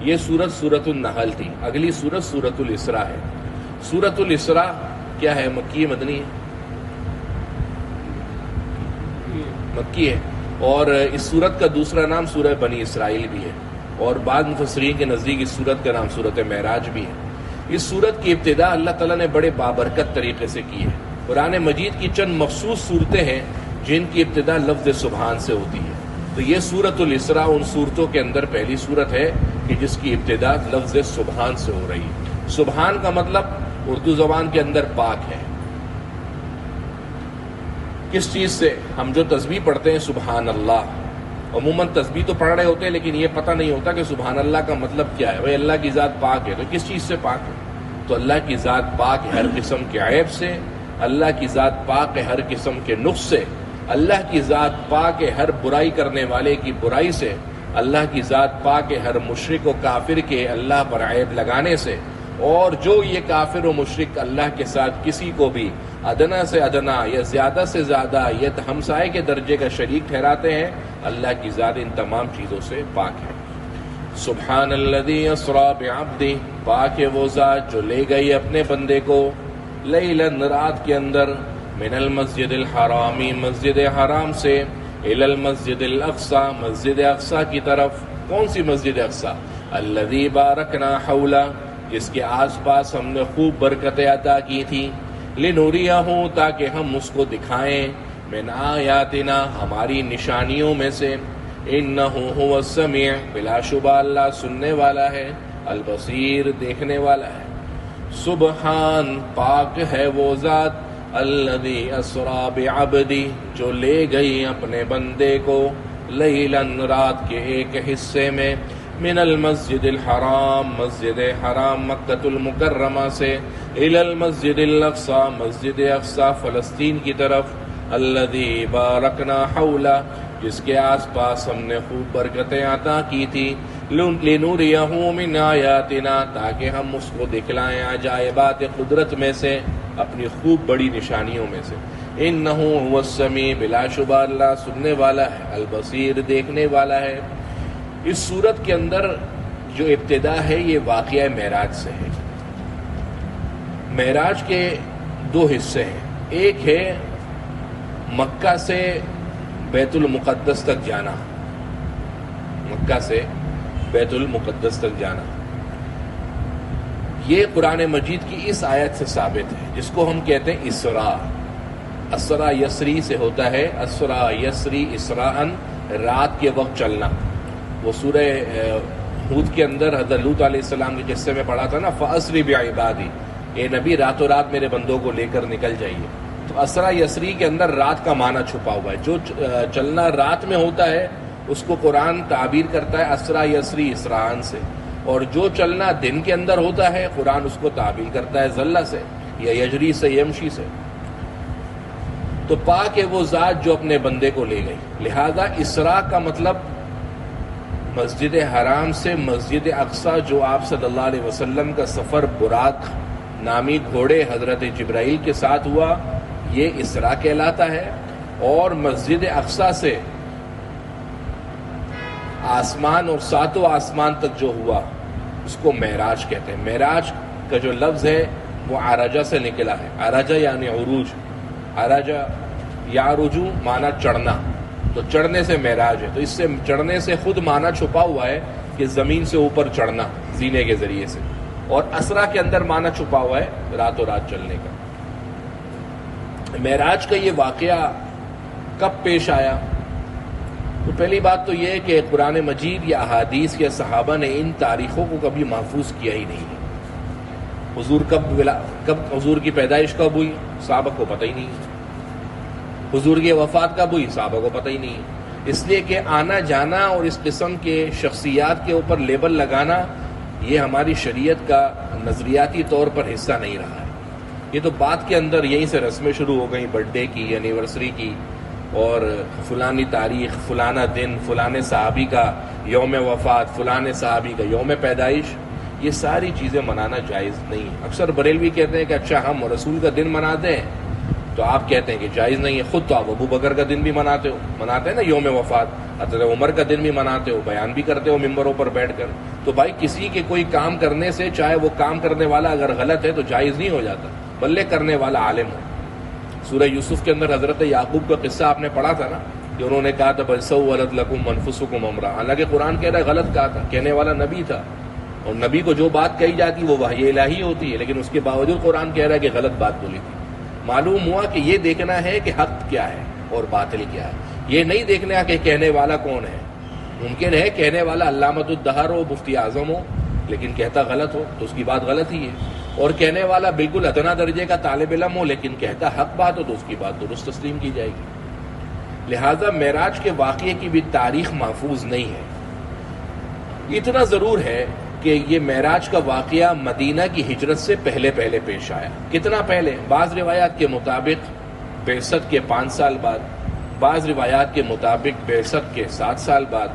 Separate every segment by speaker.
Speaker 1: یہ سورت النحل تھی. اگلی سورت الاسراء ہے. سورت الاسراء کیا ہے؟ مکی مدنی ہے؟ مکی ہے. اور اس سورت کا دوسرا نام سورہ بنی اسرائیل بھی ہے، اور بعض مفسرین کے نزدیک اس سورت کا نام سورت معراج بھی ہے. اس سورت کی ابتدا اللہ تعالیٰ نے بڑے بابرکت طریقے سے کی ہے. قرآن مجید کی چند مخصوص صورتیں ہیں جن کی ابتدا لفظ سبحان سے ہوتی ہے. تو یہ سورت الاسراء ان صورتوں کے اندر پہلی صورت ہے کہ جس کی ابتدا لفظ سبحان سے ہو رہی ہے. سبحان کا مطلب اردو زبان کے اندر پاک ہے. کس چیز سے؟ ہم جو تسبیح پڑھتے ہیں سبحان اللہ، عموماً تسبیح تو پڑھ رہے ہوتے ہیں لیکن یہ پتہ نہیں ہوتا کہ سبحان اللہ کا مطلب کیا ہے. بھائی اللہ کی ذات پاک ہے، تو کس چیز سے پاک ہے؟ تو اللہ کی ذات پاک ہے ہر قسم کے عیب سے، اللہ کی ذات پاک ہے ہر قسم کے نقص سے، اللہ کی ذات پاک ہے ہر برائی کرنے والے کی برائی سے، اللہ کی ذات پاک ہے ہر مشرک و کافر کے اللہ پر عیب لگانے سے. اور جو یہ کافر و مشرک اللہ کے ساتھ کسی کو بھی ادنا سے ادنا یا زیادہ سے زیادہ یا ہمسائے کے درجے کا شریک ٹھہراتے ہیں، اللہ کی ذات ان تمام چیزوں سے پاک ہے. سبحان الذی اسری بعبدہ، پاک ہے وہ ذات جو لے گئی اپنے بندے کو لیلاً رات کے اندر، من المسجد الحرامی مسجد حرام سے، الی المسجد الاقصی مسجد اقصی کی طرف. کون سی مسجد اقصی؟ الذی بارکنا حولہ، جس کے آس پاس ہم نے خوب برکتیں عطا کی تھی. لنوریہ، تاکہ ہم اس کو دکھائیں، من آیاتنا، ہماری نشانیوں میں سے. انہ هو السمیع، بلا شبہ اللہ سننے والا ہے، البصیر دیکھنے والا ہے. سبحان، پاک ہے وہ ذات، الذی اسری بعبدی، جو لے گئی اپنے بندے کو، لیلاً رات کے ایک حصے میں، من المسجد الحرام مسجد حرام مکۃ المکرمہ سے، الی المسجد الاقصی مسجد اقصی فلسطین کی طرف، الذی بارکنا حولہ، جس کے آس پاس ہم نے خوب برکتیں عطا کی تھی. لنوریہ من آیاتنا، تاکہ ہم اس کو دکھلائیں عجائبات قدرت میں سے، اپنی خوب بڑی نشانیوں میں سے. انہ هو السمیع، بلا شبہ اللہ سننے والا ہے، البصیر دیکھنے والا ہے. اس صورت کے اندر جو ابتدا ہے یہ واقعہ معراج سے ہے. معراج کے دو حصے ہیں. ایک ہے مکہ سے بیت المقدس تک جانا، مکہ سے بیت المقدس تک جانا. یہ قرآن مجید کی اس آیت سے ثابت ہے جس کو ہم کہتے ہیں اسراء. اسرا یسری سے ہوتا ہے، اسرا یسری اسراءً، رات کے وقت چلنا. وہ سورہ ہود کے اندر حضرت لوط علیہ السلام کے قصے میں پڑھا تھا نا، فَأَسْرِ بِعِبَادِي، اے نبی راتوں رات میرے بندوں کو لے کر نکل جائیے. تو اسرا یسری کے اندر رات کا معنی چھپا ہوا ہے. جو چلنا رات میں ہوتا ہے اس کو قرآن تعبیر کرتا ہے اسرا یسری اسراءً سے، اور جو چلنا دن کے اندر ہوتا ہے قرآن اس کو تعبیر کرتا ہے ذلہ سے یا یجری سے، یمشی سے. تو پاک ہے وہ ذات جو اپنے بندے کو لے گئی. لہذا اسراء کا مطلب مسجد حرام سے مسجد اقصی، جو آپ صلی اللہ علیہ وسلم کا سفر براق نامی گھوڑے حضرت جبرائیل کے ساتھ ہوا، یہ اسراء کہلاتا ہے. اور مسجد اقصی سے آسمان اور ساتوں آسمان تک جو ہوا اس کو معراج کہتے ہیں. معراج کا جو لفظ ہے وہ عرجہ سے نکلا ہے. عرجہ یعنی عروج، عرجہ یعرجو معنی چڑھنا، تو چڑھنے سے معراج ہے. تو اس سے چڑھنے سے خود معنی چھپا ہوا ہے کہ زمین سے اوپر چڑھنا زینے کے ذریعے سے، اور اسرا کے اندر معنی چھپا ہوا ہے راتوں رات چلنے کا. معراج کا یہ واقعہ کب پیش آیا؟ تو پہلی بات تو یہ ہے کہ قرآن مجید یا احادیث کے صحابہ نے ان تاریخوں کو کبھی محفوظ کیا ہی نہیں ہے. حضور کب حضور کی پیدائش کب ہوئی صحابہ کو پتہ ہی نہیں ہے. حضور کی وفات کب ہوئی صحابہ کو پتہ ہی نہیں ہے. اس لیے کہ آنا جانا اور اس قسم کے شخصیات کے اوپر لیبل لگانا یہ ہماری شریعت کا نظریاتی طور پر حصہ نہیں رہا ہے. یہ تو بات کے اندر یہیں سے رسمیں شروع ہو گئیں، برتھ ڈے کی، اینیورسری کی، اور فلانی تاریخ، فلانا دن، فلانے صحابی کا یوم وفات، فلانے صحابی کا یوم پیدائش. یہ ساری چیزیں منانا جائز نہیں ہے. اکثر بریلوی کہتے ہیں کہ اچھا ہم رسول کا دن مناتے ہیں تو آپ کہتے ہیں کہ جائز نہیں ہے. خود تو آپ ابو بکر کا دن بھی مناتے ہیں نا یوم وفات. حضرت عمر کا دن بھی مناتے ہو, بیان بھی کرتے ہو ممبروں پر بیٹھ کر. تو بھائی کسی کے کوئی کام کرنے سے, چاہے وہ کام کرنے والا اگر غلط ہے تو جائز نہیں ہو جاتا, بلکہ کرنے والا عالم ہو. سورہ یوسف کے اندر حضرت یعقوب کا قصہ آپ نے پڑھا تھا نا, کہ انہوں نے کہا تھا بل سولت لکم انفسکم امرا, حالانکہ قرآن کہہ رہا ہے غلط کہا تھا, کہنے والا نبی تھا, اور نبی کو جو بات کہی جاتی وہ وحی الہی ہوتی ہے, لیکن اس کے باوجود قرآن کہہ رہا ہے کہ غلط بات بولی تھی. معلوم ہوا کہ یہ دیکھنا ہے کہ حق کیا ہے اور باطل کیا ہے, یہ نہیں دیکھنا کہ کہنے والا کون ہے. ممکن ہے کہنے والا علامۃ الدہر ہو, مفتی اعظم ہو, لیکن کہتا غلط ہو تو اس کی بات غلط ہی ہے, اور کہنے والا بالکل ادنا درجے کا طالب علم ہو لیکن کہتا حق بات ہو تو اس کی بات درست تسلیم کی جائے گی. لہذا معراج کے واقعے کی بھی تاریخ محفوظ نہیں ہے. اتنا ضرور ہے کہ یہ معراج کا واقعہ مدینہ کی ہجرت سے پہلے پیش آیا. کتنا پہلے؟ بعض روایات کے مطابق بعثت کے 5 سال بعد, بعض روایات کے مطابق بعثت کے 7 سال بعد,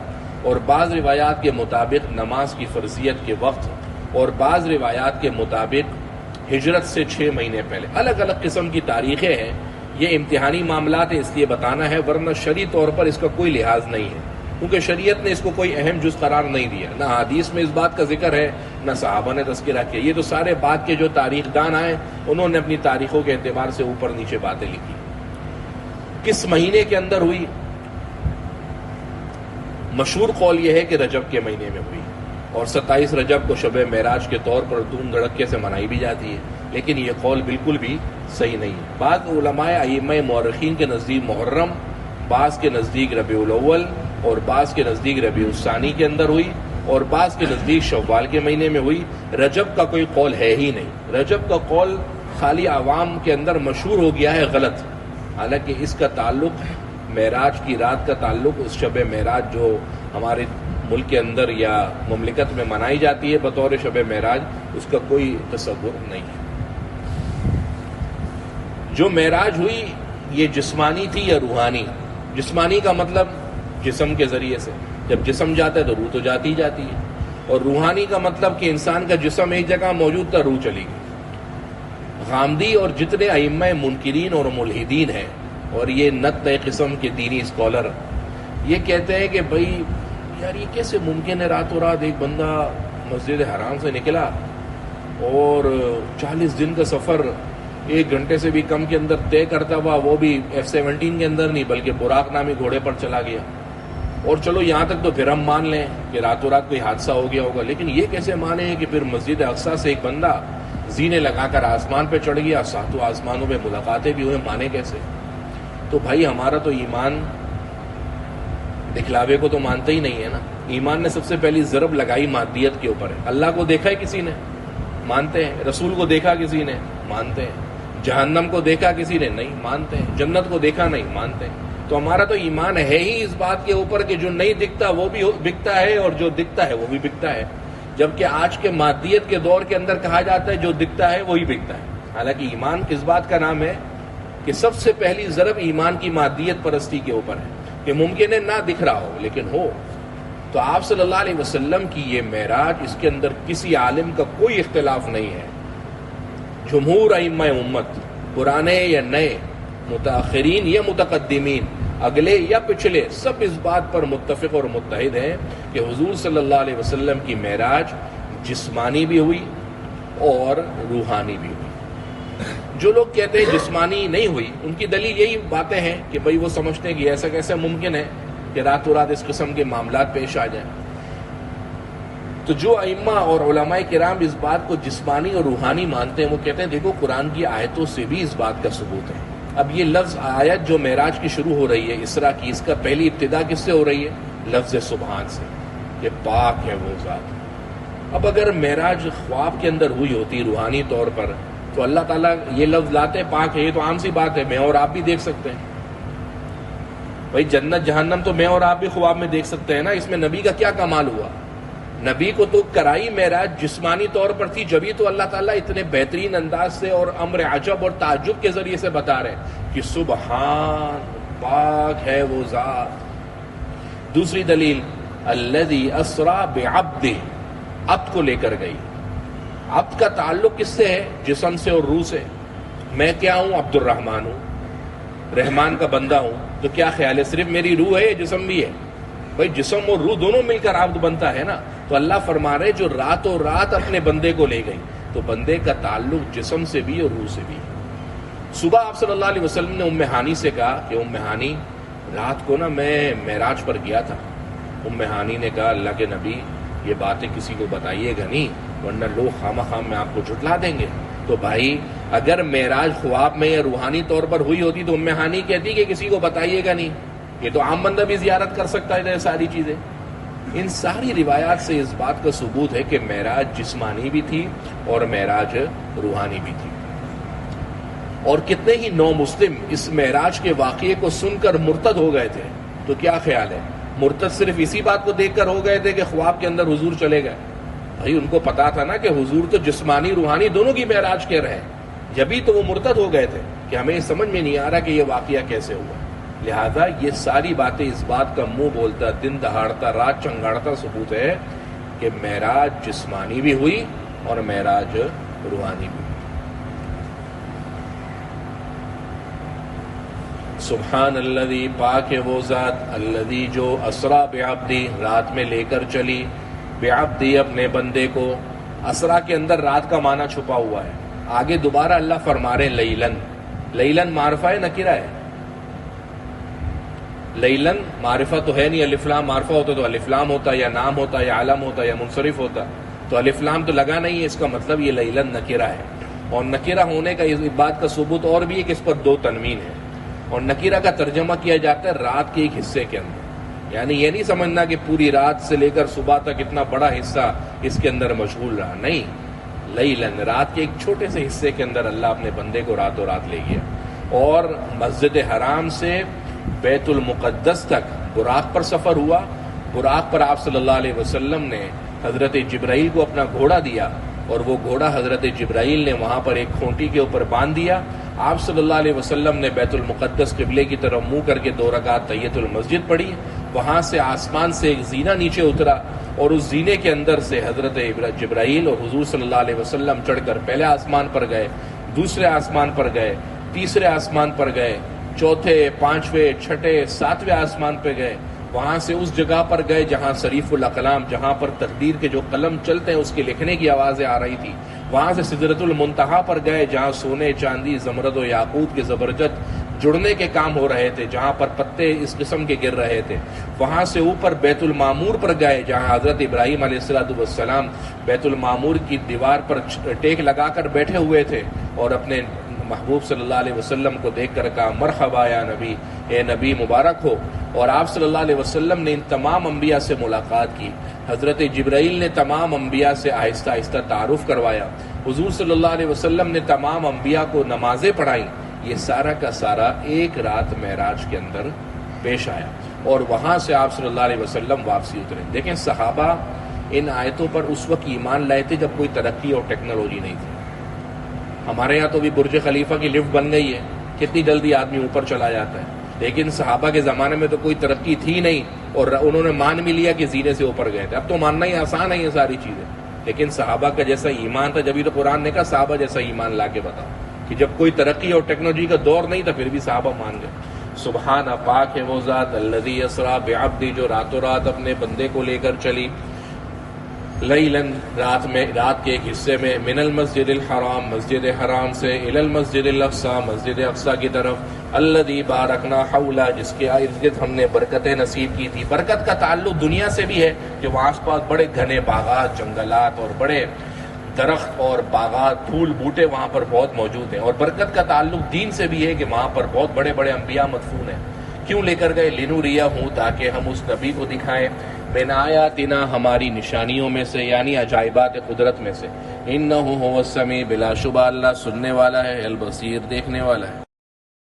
Speaker 1: اور بعض روایات کے مطابق نماز کی فرضیت کے وقت, اور بعض روایات کے مطابق ہجرت سے 6 مہینے پہلے. الگ الگ قسم کی تاریخیں ہیں. یہ امتحانی معاملات ہیں اس لیے بتانا ہے, ورنہ شرعی طور پر اس کا کوئی لحاظ نہیں ہے, کیونکہ شریعت نے اس کو کوئی اہم جز قرار نہیں دیا. نہ حدیث میں اس بات کا ذکر ہے, نہ صحابہ نے تذکرہ کیا. یہ تو سارے بعد کے جو تاریخ دان آئے انہوں نے اپنی تاریخوں کے اعتبار سے اوپر نیچے باتیں لکھی. کس مہینے کے اندر ہوئی؟ مشہور قول یہ ہے کہ رجب کے مہینے میں ہوئی, اور 27 رجب کو شب معراج کے طور پر دھوم دھڑکے سے منائی بھی جاتی ہے, لیکن یہ قول بالکل بھی صحیح نہیں ہے. بعض علماء ائمہ مورخین کے نزدیک محرم, بعض کے نزدیک ربیع الاول, اور بعض کے نزدیک ربیع الثانی کے اندر ہوئی, اور بعض کے نزدیک شوال کے مہینے میں ہوئی. رجب کا کوئی قول ہے ہی نہیں. رجب کا قول خالی عوام کے اندر مشہور ہو گیا ہے غلط, حالانکہ اس کا تعلق معراج کی رات کا تعلق اس شب معراج جو ہمارے ملک کے اندر یا مملکت میں منائی جاتی ہے بطور شب معراج, اس کا کوئی تصور نہیں ہے. جو معراج ہوئی یہ جسمانی تھی یا روحانی؟ جسمانی کا مطلب جسم کے ذریعے سے, جب جسم جاتا ہے تو روح تو جاتی ہی جاتی ہے, اور روحانی کا مطلب کہ انسان کا جسم ایک جگہ موجود تھا, روح چلی گئی. غامدی اور جتنے ائمہ منکرین اور ملحدین ہیں, اور یہ نت قسم کے دینی اسکالر, یہ کہتے ہیں کہ بھائی یار یہ کیسے ممکن ہے راتوں رات ایک بندہ مسجد حرام سے نکلا اور 40 دن کا سفر 1 گھنٹے سے بھی کم کے اندر طے کرتا ہوا, وہ بھی F-17 کے اندر نہیں بلکہ براق نامی گھوڑے پر چلا گیا. اور چلو یہاں تک تو پھر ہم مان لیں کہ راتوں رات کوئی حادثہ ہو گیا ہوگا, لیکن یہ کیسے مانیں کہ پھر مسجد اقصیٰ سے ایک بندہ زینے لگا کر آسمان پہ چڑھ گیا, 7 آسمانوں میں ملاقاتیں بھی ہوئے, مانے کیسے؟ تو بھائی ہمارا تو ایمان دکھلاوے کو تو مانتا ہی نہیں ہے نا. ایمان نے سب سے پہلی ضرب لگائی مادیت کے اوپر ہے. اللہ کو دیکھا ہے کسی نے؟ مانتے ہیں. رسول کو دیکھا کسی نے؟ مانتے ہیں. جہنم کو دیکھا کسی نے؟ نہیں, مانتے ہیں. جنت کو دیکھا؟ نہیں, مانتے ہیں. تو ہمارا تو ایمان ہے ہی اس بات کے اوپر کہ جو نہیں دکھتا وہ بھی بکتا ہے, اور جو دکھتا ہے وہ بھی بکتا ہے. جبکہ آج کے مادیت کے دور کے اندر کہا جاتا ہے جو دکھتا ہے وہی بکتا ہے. حالانکہ ایمان کس بات کا نام ہے کہ سب سے پہلی ضرب ایمان کی مادیت پرستی کے اوپر ہے, کہ ممکن ہے نہ دکھ رہا ہو لیکن ہو. تو آپ صلی اللہ علیہ وسلم کی یہ معراج, اس کے اندر کسی عالم کا کوئی اختلاف نہیں ہے. جمہور ائمہ امت, پرانے یا نئے, متاخرین یا متقدمین, اگلے یا پچھلے, سب اس بات پر متفق اور متحد ہیں کہ حضور صلی اللہ علیہ وسلم کی معراج جسمانی بھی ہوئی اور روحانی بھی ہوئی. جو لوگ کہتے ہیں جسمانی نہیں ہوئی, ان کی دلیل یہی باتیں ہیں کہ بھئی وہ سمجھتے ہیں کہ ایسا کیسے ممکن ہے کہ راتوں رات اس قسم کے معاملات پیش آ جائیں. تو جو ائمہ اور علماء کرام اس بات کو جسمانی اور روحانی مانتے ہیں وہ کہتے ہیں دیکھو قرآن کی آیتوں سے بھی اس بات کا ثبوت ہے. اب یہ لفظ آیت جو معراج کی شروع ہو رہی ہے اسراء کی, اس کا پہلی ابتدا کس سے ہو رہی ہے؟ لفظ سبحان سے, کہ پاک ہے وہ ذات. اب اگر معراج خواب کے اندر ہوئی ہوتی روحانی طور پر تو اللہ تعالیٰ یہ لفظ لاتے پاک ہے, یہ تو عام سی بات ہے, میں اور آپ بھی دیکھ سکتے ہیں. بھائی جنت جہنم تو میں اور آپ بھی خواب میں دیکھ سکتے ہیں نا, اس میں نبی کا کیا کمال ہوا؟ نبی کو تو کرائی معراج جسمانی طور پر تھی, جبھی تو اللہ تعالیٰ اتنے بہترین انداز سے اور امر عجب اور تعجب کے ذریعے سے بتا رہے کہ سبحان, پاک ہے وہ ذات. دوسری دلیل الذی اسری بعبدہ, عبد کو لے کر گئی. عبد کا تعلق کس سے ہے؟ جسم سے اور روح سے. میں کیا ہوں؟ عبد الرحمن ہوں, رحمان کا بندہ ہوں. تو کیا خیال ہے صرف میری روح ہے یا جسم بھی ہے؟ بھائی جسم اور روح دونوں مل کر عبد بنتا ہے نا. تو اللہ فرما رہے جو راتوں رات اپنے بندے کو لے گئی، تو بندے کا تعلق جسم سے بھی اور روح سے بھی. صبح آپ صلی اللہ علیہ وسلم نے ام ہانی سے کہا کہ ام ہانی رات کو نا میں معراج پر گیا تھا. ام ہانی نے کہا اللہ کے نبی یہ باتیں کسی کو بتائیے گا نہیں ورنہ لوگ خواہ خواہ میں آپ کو جھٹلا دیں گے. تو بھائی اگر معراج خواب میں یا روحانی طور پر ہوئی ہوتی تو ام ہانی کہتی کہ کسی کو بتائیے گا نہیں. یہ تو عام بندہ بھی زیارت کر سکتا ہے یہ ساری چیزیں. ان ساری روایات سے اس بات کا ثبوت ہے کہ معراج جسمانی بھی تھی اور معراج روحانی بھی تھی. اور کتنے ہی نو مسلم اس معراج کے واقعے کو سن کر مرتد ہو گئے تھے. تو کیا خیال ہے مرتد صرف اسی بات کو دیکھ کر ہو گئے تھے کہ خواب کے اندر حضور چلے گئے؟ بھائی ان کو پتا تھا نا کہ حضور تو جسمانی روحانی دونوں کی معراج کے رہے، جبھی تو وہ مرتد ہو گئے تھے کہ ہمیں سمجھ میں نہیں آ رہا کہ یہ واقعہ کیسے ہوا. لہذا یہ ساری باتیں اس بات کا منہ بولتا، دن دہاڑتا، رات چنگاڑتا ثبوت ہے کہ معراج جسمانی بھی ہوئی اور معراج روحانی بھی ہوئی. سبحان الذی، پاک ہے وہ ذات، الذی جو اسرا بعبدی، رات میں لے کر چلی، بعبدی اپنے بندے کو. اسرا کے اندر رات کا معنی چھپا ہوا ہے. آگے دوبارہ اللہ فرما رہے لیلن. لیلن معرفہ ہے نکرہ ہے؟ لیلن معرفہ تو ہے نہیں. الف لام معرفہ ہوتا تو الف لام ہوتا یا نام ہوتا یا علم ہوتا یا منصرف ہوتا. تو الف لام تو لگا نہیں ہے، اس کا مطلب یہ لیلن نکرہ ہے. اور نکرہ ہونے کا اس بات کا ثبوت اور بھی ہے کہ اس پر دو تنوین ہے. اور نکرہ کا ترجمہ کیا جاتا ہے رات کے ایک حصے کے اندر. یعنی یہ نہیں سمجھنا کہ پوری رات سے لے کر صبح تک اتنا بڑا حصہ اس کے اندر مشغول رہا. نہیں، لیلن رات کے ایک چھوٹے سے حصے کے اندر اللہ اپنے بندے کو راتوں رات لے گیا. اور مسجد حرام سے بیت المقدس تک براق پر سفر ہوا. براق پر آپ صلی اللہ علیہ وسلم نے حضرت جبرائیل کو اپنا گھوڑا دیا اور وہ گھوڑا حضرت جبرائیل نے وہاں پر ایک کھونٹی کے اوپر باندھ دیا. آپ صلی اللہ علیہ وسلم نے بیت المقدس قبلے کی طرف منہ کر کے 2 رکعت تحیۃ المسجد پڑھی. وہاں سے آسمان سے ایک زینہ نیچے اترا اور اس زینے کے اندر سے حضرت جبرائیل اور حضور صلی اللہ علیہ وسلم چڑھ کر پہلے آسمان پر گئے، دوسرے آسمان پر گئے، تیسرے آسمان پر گئے، چوتھے، پانچویں، چھٹے، 7ویں آسمان پہ گئے. وہاں سے اس جگہ پر گئے جہاں صریف الاقلام، جہاں پر تقدیر کے جو قلم چلتے ہیں اس کے لکھنے کی آوازیں آ رہی تھی. وہاں سے سدرۃ المنتہا پر گئے جہاں سونے، چاندی، زمرد و یاقوت کے زبرجد جڑنے کے کام ہو رہے تھے، جہاں پر پتے اس قسم کے گر رہے تھے. وہاں سے اوپر بیت المعمور پر گئے جہاں حضرت ابراہیم علیہ السلام بیت المعمور کی دیوار پر ٹیک لگا کر بیٹھے ہوئے تھے اور اپنے محبوب صلی اللہ علیہ وسلم کو دیکھ کر کہا مرحبا یا نبی، اے نبی مبارک ہو. اور آپ صلی اللہ علیہ وسلم نے ان تمام انبیاء سے ملاقات کی. حضرت جبرائیل نے تمام انبیاء سے آہستہ آہستہ تعارف کروایا. حضور صلی اللہ علیہ وسلم نے تمام انبیاء کو نمازیں پڑھائیں. یہ سارا کا سارا ایک رات معراج کے اندر پیش آیا اور وہاں سے آپ صلی اللہ علیہ وسلم واپسی اترے. دیکھیں صحابہ ان آیتوں پر اس وقت ایمان لائے تھے جب کوئی ترقی اور ٹیکنالوجی نہیں تھی. ہمارے یہاں تو بھی برج خلیفہ کی لفٹ بن گئی ہے، کتنی جلدی آدمی اوپر چلا جاتا ہے. لیکن صحابہ کے زمانے میں تو کوئی ترقی تھی نہیں اور انہوں نے مان بھی لیا کہ زینے سے اوپر گئے تھے. اب تو ماننا ہی آسان ہے یہ ساری چیزیں، لیکن صحابہ کا جیسا ایمان تھا. جبھی تو قرآن نے کہا صحابہ جیسا ایمان لا کے بتاؤ کہ جب کوئی ترقی اور ٹیکنالوجی کا دور نہیں تھا پھر بھی صحابہ مان گئے. سبحان پاک ہے وہ ذات الذی اسرا بعبدی جو راتوں رات اپنے بندے کو لے کر چلی. لیلن رات کے ایک حصے میں من المسجد الحرام مسجد حرام سے الی المسجد الاقصی مسجد اقصی کی طرف الذی بارکنا حولہ جس کے ارد گرد ہم نے برکتیں نصیب کی تھی. برکت کا تعلق دنیا سے بھی ہے کہ وہاں آس پاس بڑے گھنے باغات، جنگلات اور بڑے درخت اور باغات، پھول بوٹے وہاں پر بہت موجود ہیں. اور برکت کا تعلق دین سے بھی ہے کہ وہاں پر بہت بڑے بڑے انبیاء مدفون ہیں. کیوں لے کر گئے؟ لنوریا ہوں تاکہ ہم اس نبی کو دکھائیں من آیاتنا ہماری نشانیوں میں سے یعنی عجائبات قدرت میں سے. انہ هو السمیع بلا شبہ اللہ سننے والا ہے، البصیر دیکھنے والا ہے.